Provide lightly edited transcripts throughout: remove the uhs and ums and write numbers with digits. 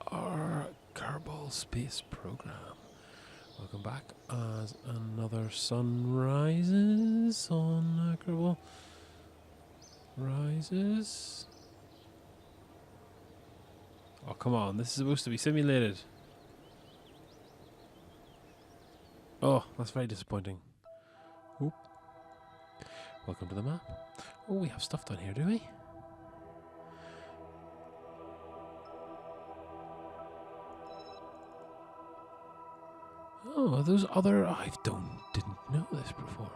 Our Kerbal Space Program. Welcome back as another sun rises on Kerbal. Rises. Oh, come on. This is supposed to be simulated. Oh, that's very disappointing. Oop. Welcome to the map. Oh, we have stuff down here, do we? Oh, those other... didn't know this before.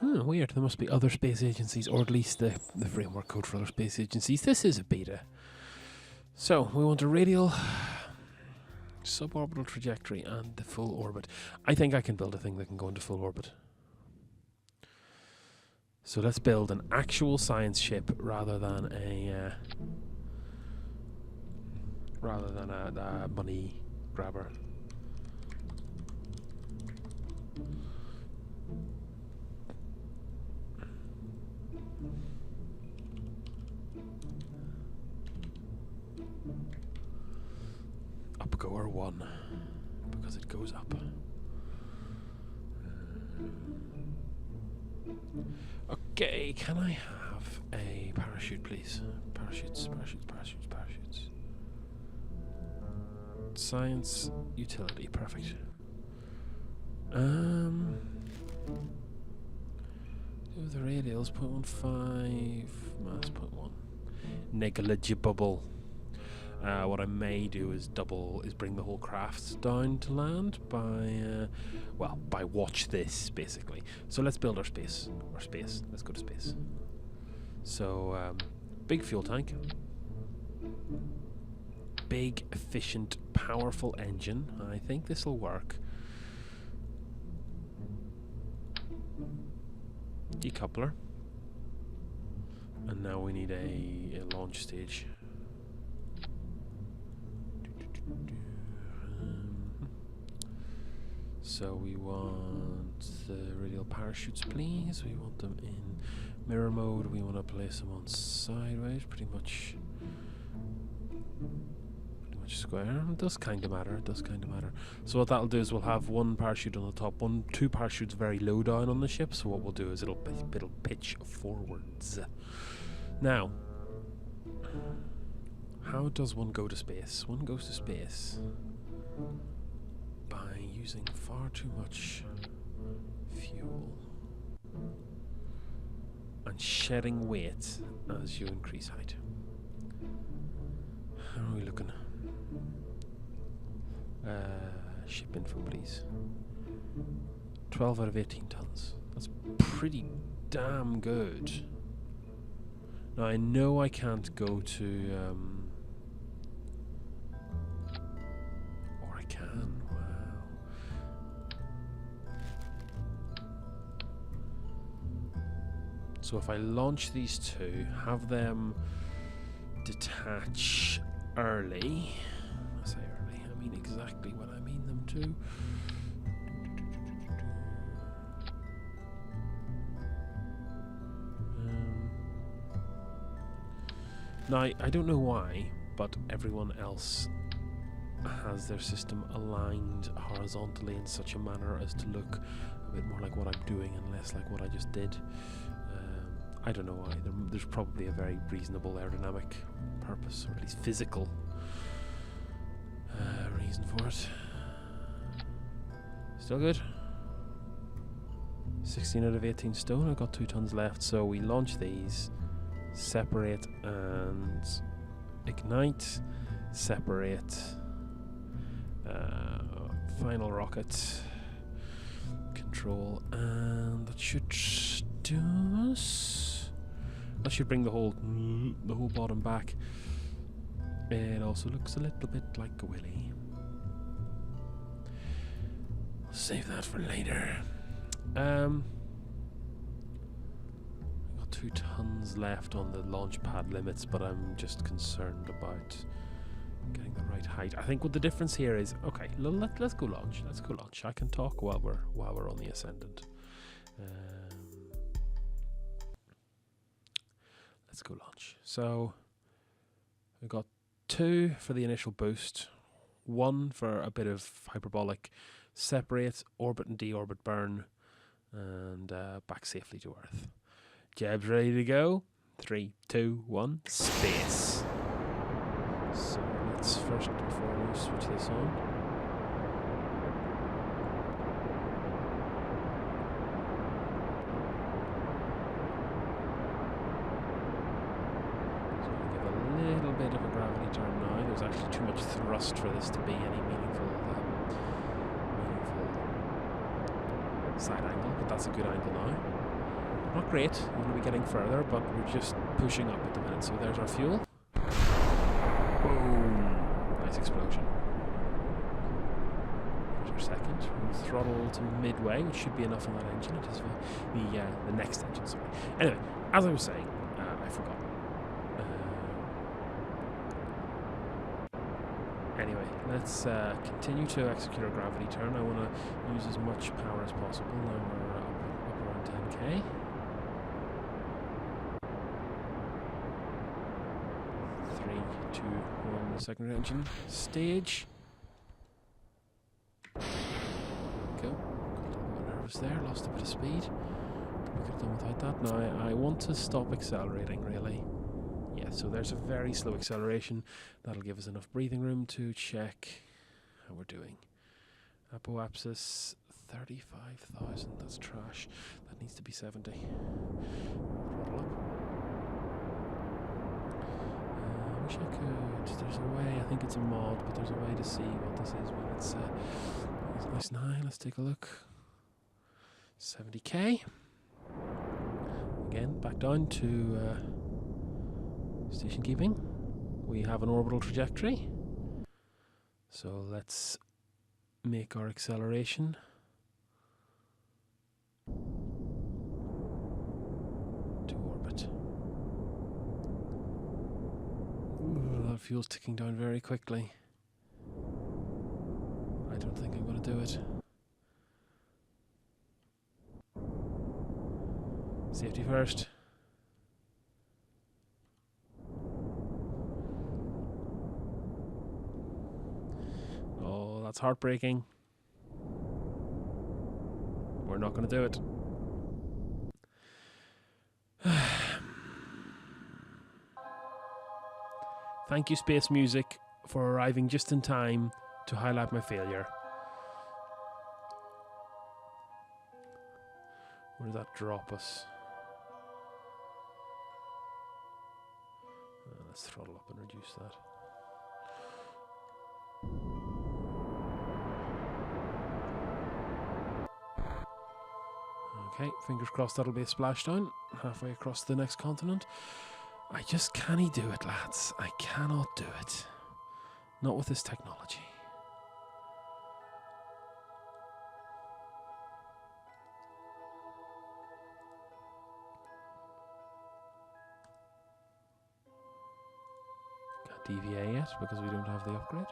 Oh, weird. There must be other space agencies, or at least the framework code for other space agencies. This is a beta. So, we want a radial, suborbital trajectory, and the full orbit. I think I can build a thing that can go into full orbit. So let's build an actual science ship rather than a money grabber. Upgoer 1, because it goes up. Okay, can I have a parachute, please? Parachutes. Science, utility, perfect. Do the radials, 0.15, mass 0.1. Negligible. What I may do is bring the whole craft down to land by watch this, basically. So let's build our space. Let's go to space. So, big fuel tank. Big, efficient, powerful engine. I think this will work. Decoupler. And now we need a launch stage. So we want the radial parachutes, please. We want them in mirror mode. We want to place them on sideways, pretty much square. It does kind of matter. So what that'll do is we'll have one parachute on the top, two parachutes very low down on the ship. So what we'll do is it'll pitch forwards. Now, how does one go to space? One goes to space by using far too much fuel and shedding weight as you increase height. How are we looking? Ship info, please. 12 out of 18 tons. That's pretty damn good. Now I know I can't go to or I can. Wow. So if I launch these two, have them detach early. I say early, I mean exactly what I mean them to. Now, I don't know why, but everyone else has their system aligned horizontally in such a manner as to look a bit more like what I'm doing and less like what I just did. I don't know why. There's probably a very reasonable aerodynamic purpose, or at least physical reason for it. Still good. 16 out of 18 stone. I've got 2 tons left, so we launch these. Separate and ignite. Separate. Final rocket. Control, and that should do us. That should bring the whole bottom back. It also looks a little bit like a willy. Save that for later. Got 2 tons left on the launch pad limits, but I'm just concerned about getting the right height. I think what the difference here is, okay, let's go launch. Let's go launch. I can talk while we're on the ascendant. let's go launch. So we got 2 for the initial boost, 1 for a bit of hyperbolic separate, orbit and deorbit burn, and back safely to Earth. Jeb's ready to go. 3, 2, 1, space. So let's first and foremost switch this on. There's actually too much thrust for this to be any meaningful side angle, but that's a good angle now. Not great, we want to be getting further, but we're just pushing up at the minute. So there's our fuel. Boom! Nice explosion. There's our second. We'll throttle to midway, which should be enough on that engine. It is the next engine, sorry. Anyway, as I was saying, I forgot. Anyway, let's continue to execute our gravity turn. I want to use as much power as possible. Now we're up around 10k. 3, 2, 1, second engine stage. There we go. Got a little bit nervous there, lost a bit of speed. We could have done without that. Now I want to stop accelerating, really. Yeah, so there's a very slow acceleration. That'll give us enough breathing room to check how we're doing. Apoapsis 35,000. That's trash. That needs to be 70. Throttle up. I wish I could. There's a way. I think it's a mod, but there's a way to see what this is when it's nice and high. Let's take a look. 70k. Again, back down to station keeping. We have an orbital trajectory, so let's make our acceleration to orbit. Ooh, that fuel's ticking down very quickly. I don't think I'm going to do it. Safety first. That's heartbreaking. We're not going to do it. Thank you, Space Music, for arriving just in time to highlight my failure. Where did that drop us? Let's throttle up and reduce that. Okay, fingers crossed that'll be a splashdown halfway across the next continent. I just can't do it, lads. I cannot do it. Not with this technology. Can't DVA yet because we don't have the upgrade.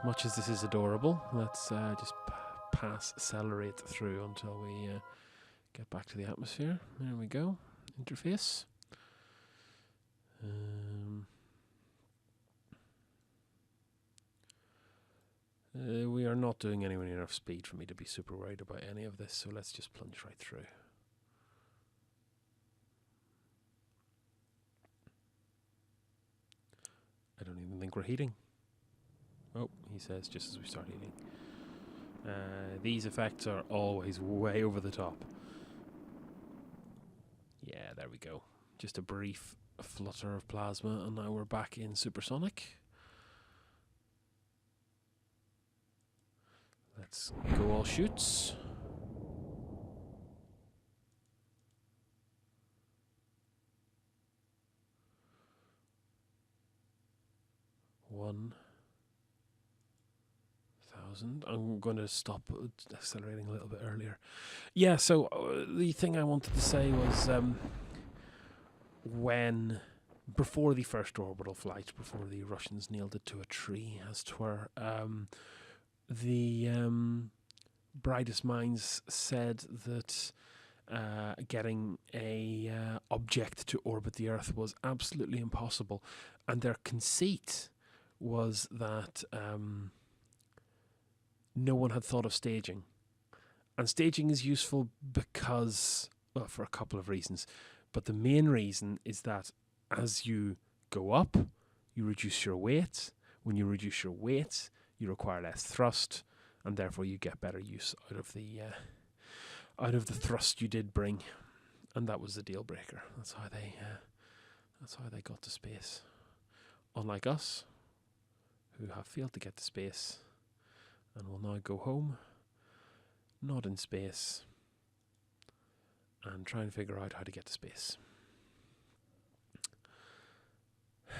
Much as this is adorable, let's just pass accelerate through until we get back to the atmosphere. There we go. Interface. We are not doing anywhere near enough speed for me to be super worried about any of this, so let's just plunge right through. I don't even think we're heating. Oh, he says just as we start eating. These effects are always way over the top. Yeah, there we go. Just a brief flutter of plasma, and now we're back in supersonic. Let's go all shoots. I'm going to stop accelerating a little bit earlier. Yeah, so the thing I wanted to say was before the first orbital flight, before the Russians nailed it to a tree, as 'twere, the brightest minds said that getting a object to orbit the Earth was absolutely impossible, and their conceit was that no one had thought of staging. And staging is useful because, well, for a couple of reasons, but the main reason is that as you go up, you reduce your weight. When you reduce your weight, you require less thrust, and therefore you get better use out of the thrust you did bring, and that was the deal breaker. That's how they got to space. Unlike us, who have failed to get to space, and will now go home, not in space, and try and figure out how to get to space. I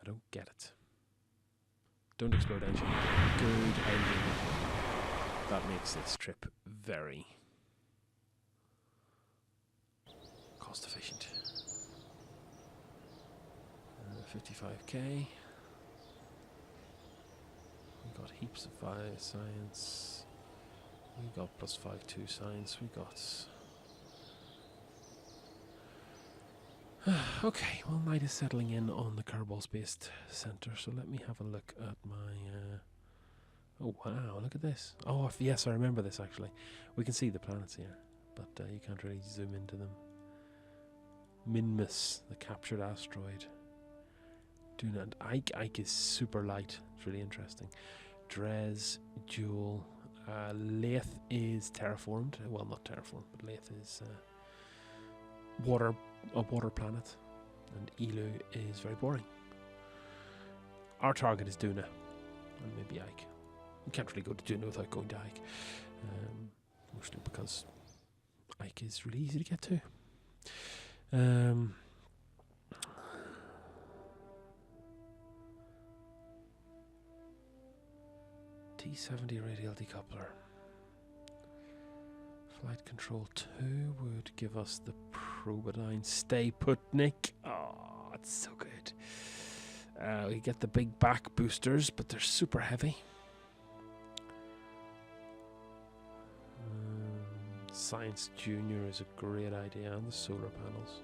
don't get it. Don't explode engine. Good engine. That makes this trip very cost efficient. 55k. We got heaps of science. We got +5-2 science. We got. Okay, well, night is settling in on the Kerbal Space Center, so let me have a look at my. Oh wow, look at this. Oh yes, I remember this actually. We can see the planets here, but you can't really zoom into them. Minmus, the captured asteroid. Duna and Ike. Ike is super light. It's really interesting. Dres, Jewel. Lathe is terraformed. Well, not terraformed, but Lathe is a water planet. And Elu is very boring. Our target is Duna. And maybe Ike. You can't really go to Duna without going to Ike. Mostly because Ike is really easy to get to. T70 radial decoupler. Flight control 2 would give us the Probodyne Stay Put Nick. Oh, it's so good. We get the big back boosters, but they're super heavy. Science Junior is a great idea, and the solar panels.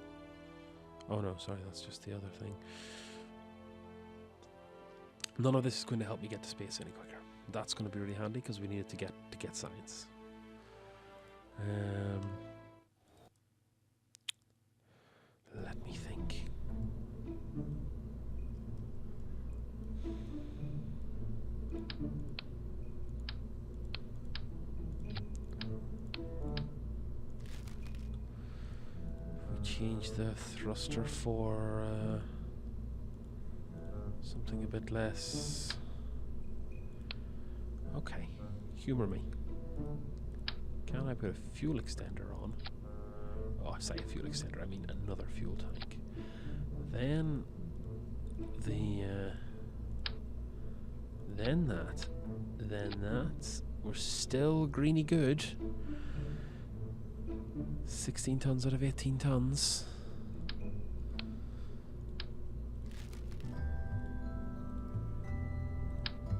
Oh no, sorry, that's just the other thing. None of this is going to help me get to space any quicker. That's going to be really handy because we need it to get science. Let me think. We change the thruster for something a bit less. Okay, humour me. Can I put a fuel extender on? Oh, I say a fuel extender, I mean another fuel tank. Then that. We're still greeny good. 16 tons out of 18 tons.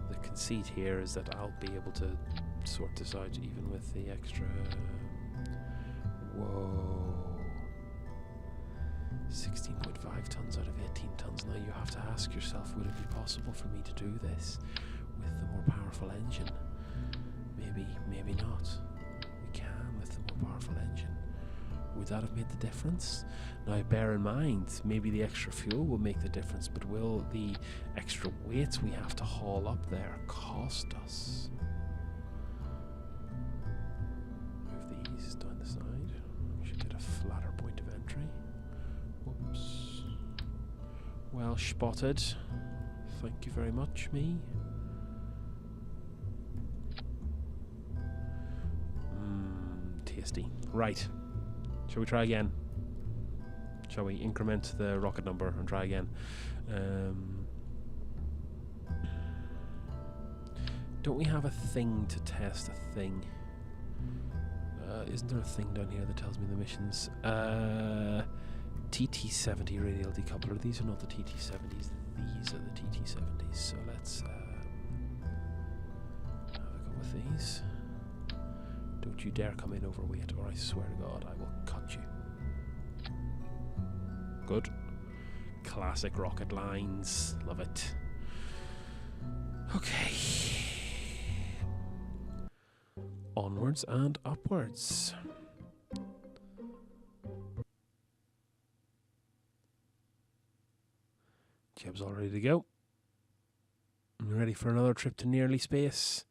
The conceit here is that I'll be able to sort this out even with the extra. Whoa. 16.5 tons out of 18 tons. Now you have to ask yourself, would it be possible for me to do this with the more powerful engine? Maybe not. We can with the more powerful engine. Would that have made the difference? Now bear in mind, maybe the extra fuel will make the difference, but will the extra weights we have to haul up there cost us? Move these down the side. We should get a flatter point of entry. Whoops. Well spotted. Thank you very much, me. Tasty. Right. Shall we try again? Shall we increment the rocket number and try again? Don't we have a thing to test a thing? Isn't there a thing down here that tells me the missions? TT70 radial decoupler. These are not the TT70s. These are the TT70s. So let's have a go with these. Don't you dare come in overweight, or I swear to God, I will cut you. Good. Classic rocket lines. Love it. Okay. Onwards and upwards. Jeb's all ready to go. I'm ready for another trip to nearly space.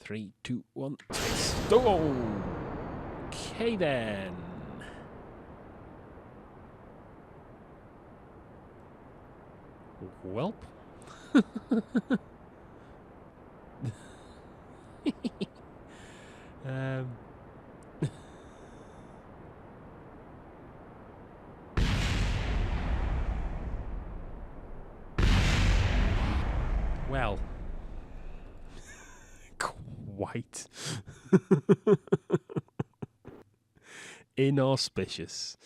3, 2, 1, space. Oh! Okay then. Welp. Well, quite inauspicious.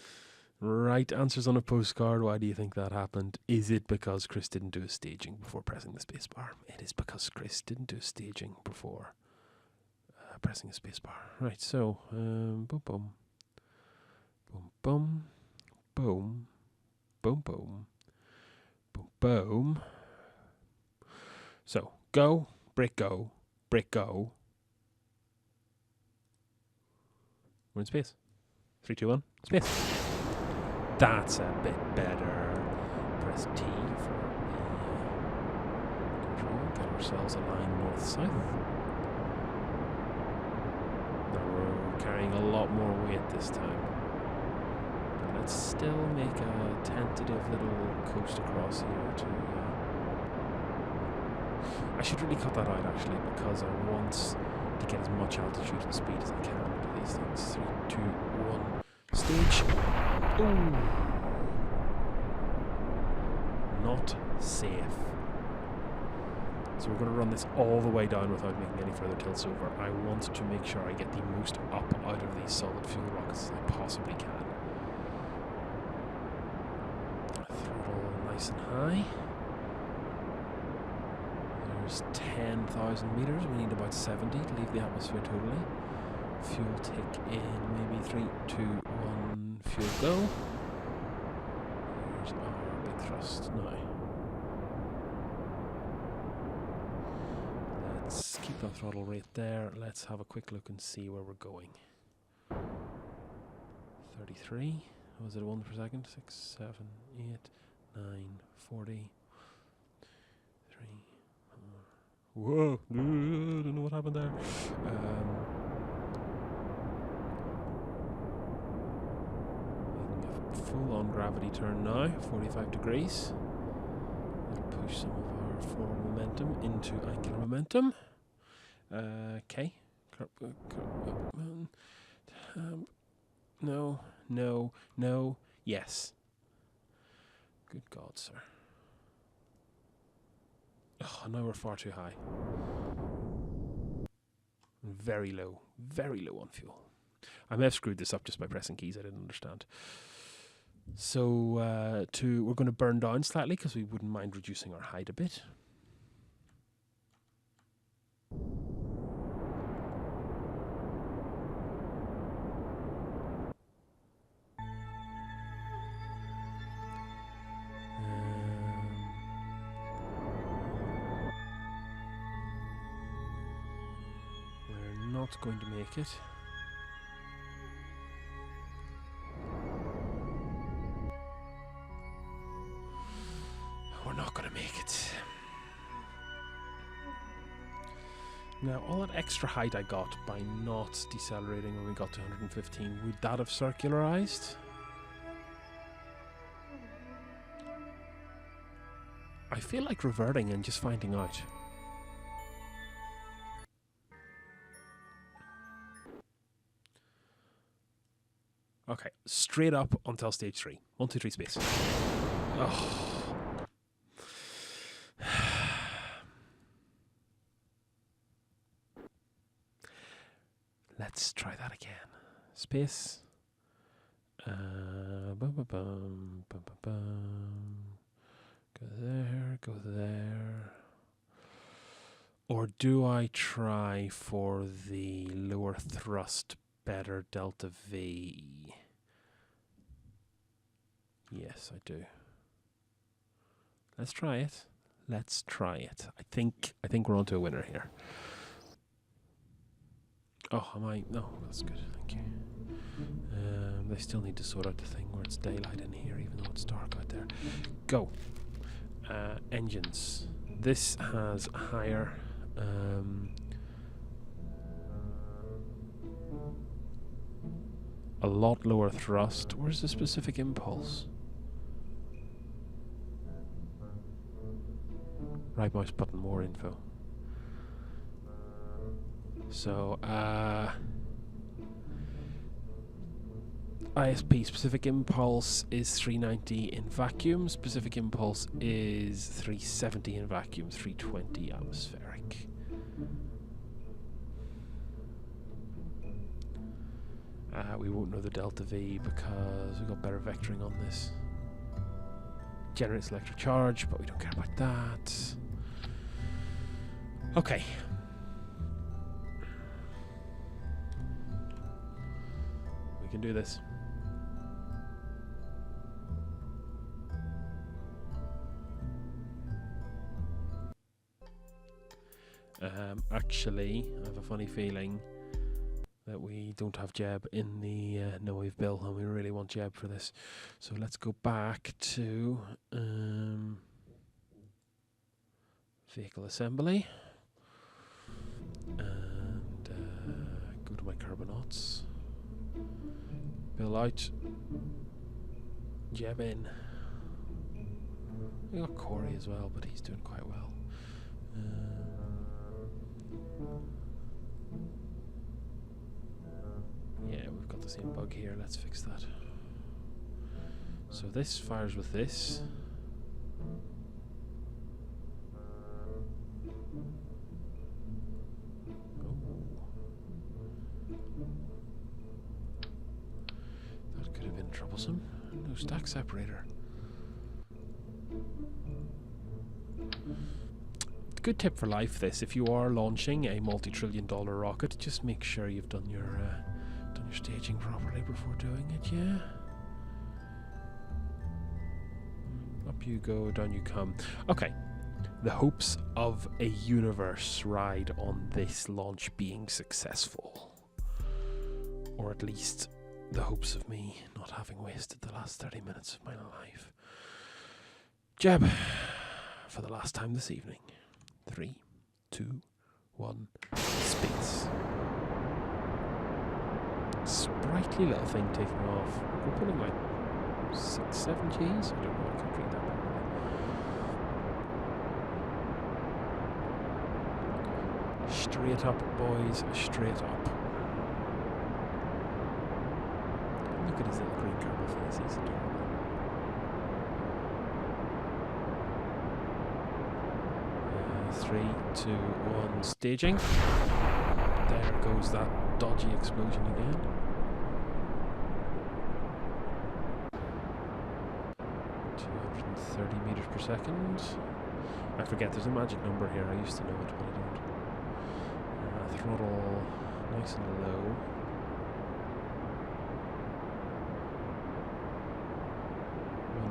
Right answers on a postcard. Why do you think that happened? Is it because Chris didn't do his staging before pressing the spacebar? It is because Chris didn't do his staging before pressing the spacebar. Right, so boom, boom, boom, boom, boom, boom, boom, boom, boom. So go, break, go, break, go. We're in space. 3, 2, 1, space. That's a bit better. Press T for the control. Get ourselves a line north-south. Now we're carrying a lot more weight this time. But let's still make a tentative little coast across here to... I should really cut that out actually, because I want to get as much altitude and speed as I can into these things. 3, 2, 1, stage. Ooh. Not safe. So we're going to run this all the way down without making any further tilts over. I want to make sure I get the most up out of these solid fuel rockets as I possibly can. Throttle nice and high. There's 10,000 meters. We need about 70 to leave the atmosphere totally. Fuel tick in maybe 3, 2, 1, fuel go. Here's our big thrust now. Let's keep that throttle rate there. Let's have a quick look and see where we're going. 33. Was it 1 per second? 6, 7, 8, 9, 40. 3. Whoa! I don't know what happened there. Full on gravity turn now, 45 degrees. That'll push some of our forward momentum into angular momentum. Okay. No, no, no, yes. Good God, sir. Oh, now we're far too high. Very low on fuel. I may have screwed this up just by pressing keys, I didn't understand. So we're going to burn down slightly because we wouldn't mind reducing our height a bit. We're not going to make it. We're not going to make it. Now, all that extra height I got by not decelerating when we got to 115, would that have circularized? I feel like reverting and just finding out. Okay, straight up until stage 3. 1, 2, 3, space. Oh. Let's try that again. Space. Bum, bum, bum, bum, bum, bum. Go there, go there. Or do I try for the lower thrust, better delta V? Yes, I do. Let's try it. Let's try it. I think we're onto a winner here. Oh, am I? No, that's good. Thank you. They still need to sort out the thing where it's daylight in here, even though it's dark out there. Go. Engines. This has higher. A lot lower thrust. Where's the specific impulse? Right mouse button, more info. So, ISP, specific impulse is 390 in vacuum, specific impulse is 370 in vacuum, 320 atmospheric. We won't know the delta V because we've got better vectoring on this. Generates electric charge, but we don't care about that. Okay. We can do this. Actually, I have a funny feeling that we don't have Jeb in the no wave bill, and we really want Jeb for this. So let's go back to vehicle assembly and go to my carbonauts. Bill out. Jeb in. We got Corey as well, but he's doing quite well. Yeah, we've got the same bug here. Let's fix that. So this fires with this. That could have been troublesome. No stack separator. Good tip for life this: if you are launching a multi-trillion-dollar rocket, just make sure you've done your staging properly before doing it. Yeah. Up you go, down you come. Okay. The hopes of a universe ride on this launch being successful, or at least the hopes of me not having wasted the last 30 minutes of my life. Jeb, for the last time this evening. 3, 2, 1, space. Sprightly little thing taking off. We're putting like 6, 7 Gs. I don't know, I can't read that properly. Straight up, boys, straight up. Look at his little green Kerbal face, he's adorable. Three, 2, 1, staging. There goes that dodgy explosion again. 230 meters per second. I forget, there's a magic number here. I used to know it, but I don't. Throttle nice and low.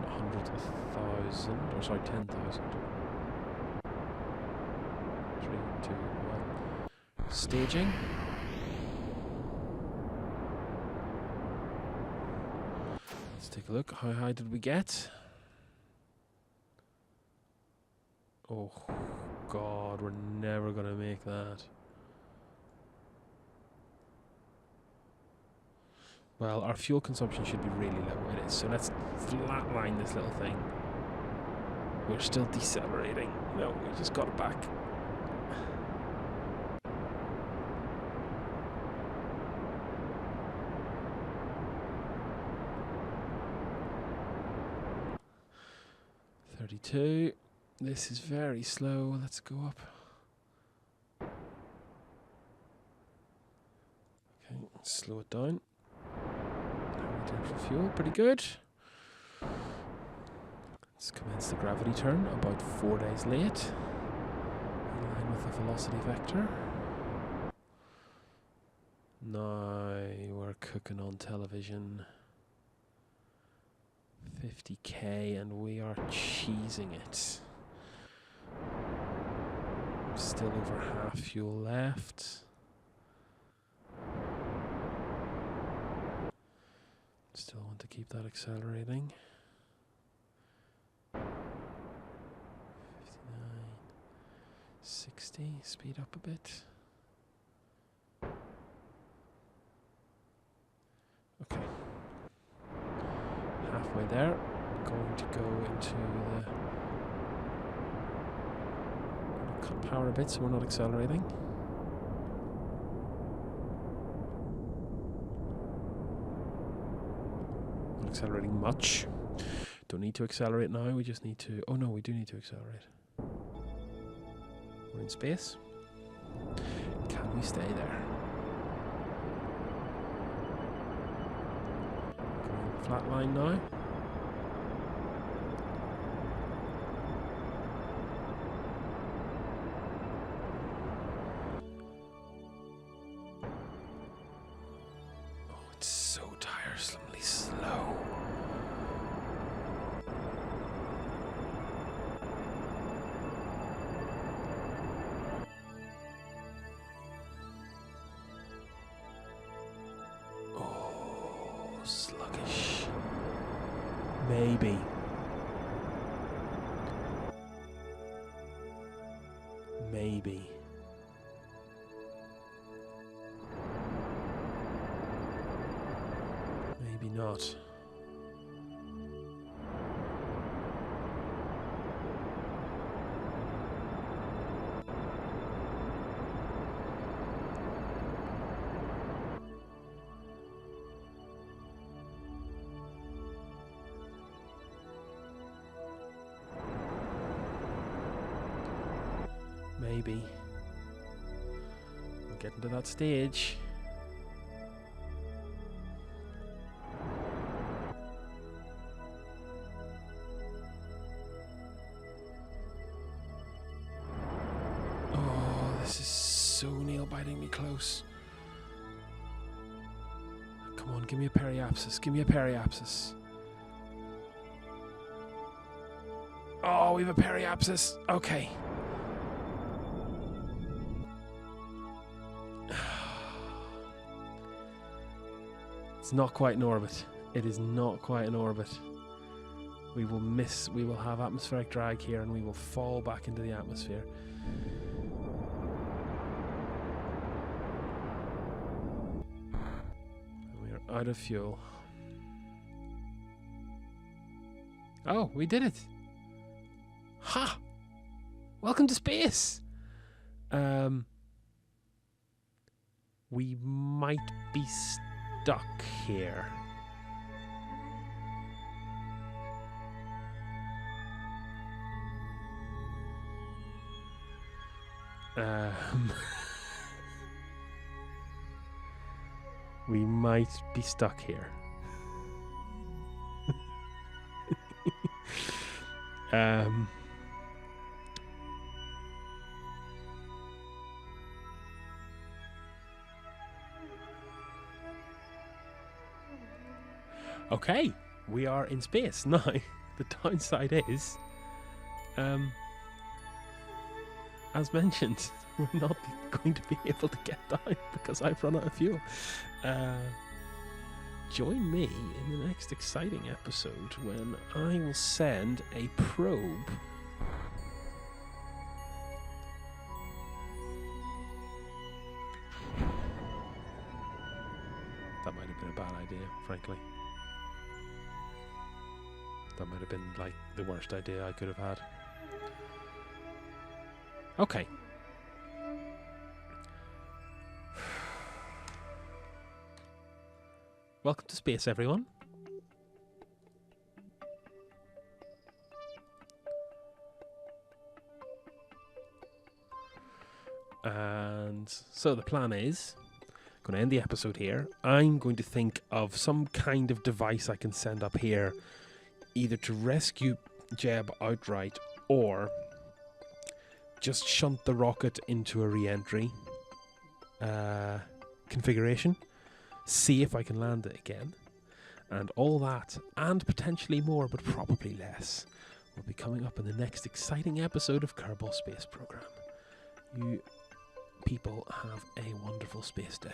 100,000, or sorry, 10,000. 3, 2, 1. Staging. Let's take a look. How high did we get? Oh, God, we're never going to make that. Well, our fuel consumption should be really low. It is. So let's flatline this little thing. We're still decelerating. No, we just got it back. .32. This is very slow. Let's go up. Okay, let's slow it down. For fuel, pretty good. Let's commence the gravity turn, about 4 days late. In line with the velocity vector. Now we're cooking on television. 50k, and we are cheesing it. Still over half fuel left. Still want to keep that accelerating. 59, 60, speed up a bit. Okay. Halfway there. Going to go into the... cut power a bit so we're not accelerating. Not accelerating much. Don't need to accelerate now, we just need to... oh no, we do need to accelerate. We're in space. Can we stay there? Going flat line now. Oh, it's so tiresomely slow. Sluggish. Maybe. Maybe. Maybe not. Maybe. We're getting to that stage. Oh, this is so nail-biting me close. Come on, give me a periapsis. Give me a periapsis. Oh, we have a periapsis. Okay. It's not quite in orbit. It is not quite in orbit. We will miss, we will have atmospheric drag here and we will fall back into the atmosphere. We are out of fuel. Oh, we did it. Ha! Welcome to space. We might be stuck here. We might be stuck here. Okay, we are in space now. The downside is, as mentioned, we're not going to be able to get down because I've run out of fuel. Join me in the next exciting episode when I will send a probe that might have been a bad idea, frankly. That might have been like the worst idea I could have had. Okay. Welcome to space, everyone. And so the plan is, I'm going to end the episode here. I'm going to think of some kind of device I can send up here, either to rescue Jeb outright or just shunt the rocket into a re-entry configuration, see if I can land it again, and all that, and potentially more, but probably less, will be coming up in the next exciting episode of Kerbal Space Program. You people have a wonderful space day.